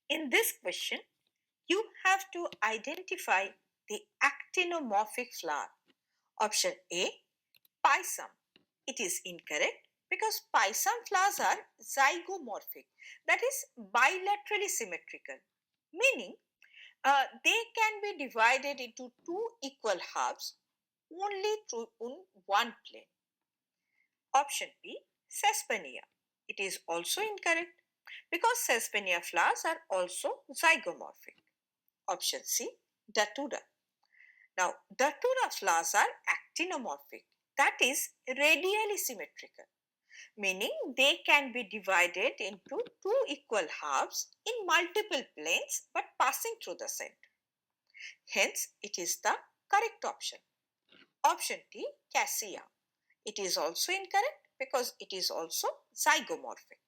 In this question, you have to identify the actinomorphic flower. Option A, Pisum. It is incorrect because Pisum flowers are zygomorphic, that is bilaterally symmetrical, meaning they can be divided into two equal halves only through one plane. Option B, Sespenia. It is also incorrect because Sespenia flowers are also zygomorphic. Option C, Datura. Now, Datura flowers are actinomorphic, that is radially symmetrical, meaning they can be divided into two equal halves in multiple planes but passing through the center. Hence, it is the correct option. Option D, Cassia. It is also incorrect because it is also zygomorphic.